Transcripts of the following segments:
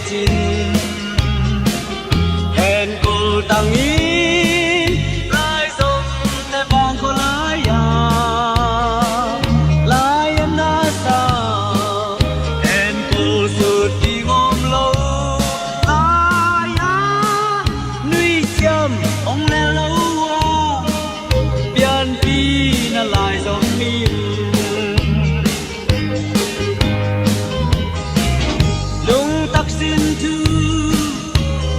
chín hẹn cô tăng ý lại dòng thế vàng có lái lái em đã xa hẹn cô sụt đi ngom lâu lái nuôi châm ông lẽ lâu biên phi là lại dòng mi lung taksin tu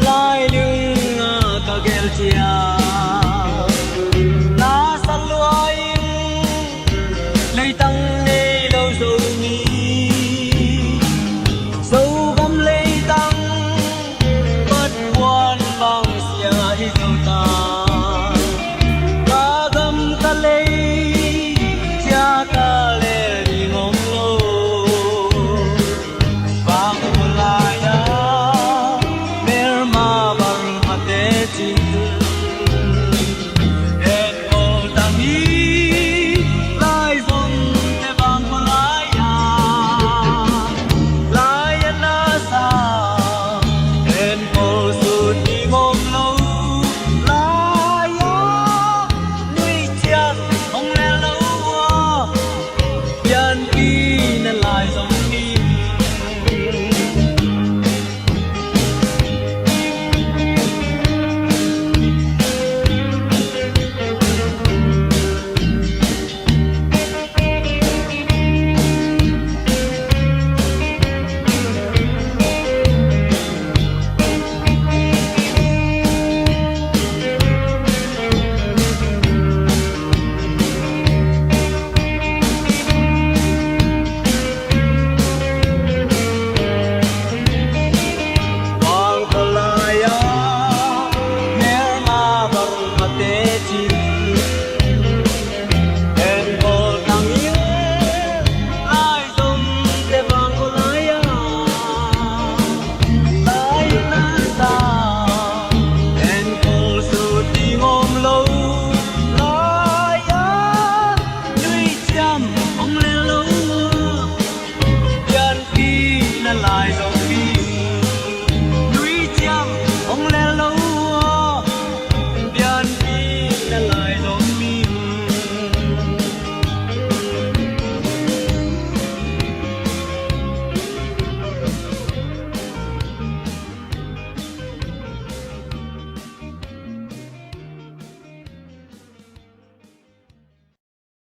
lai lưng ta gel chia na san luai lấy tăng nay lâu rồi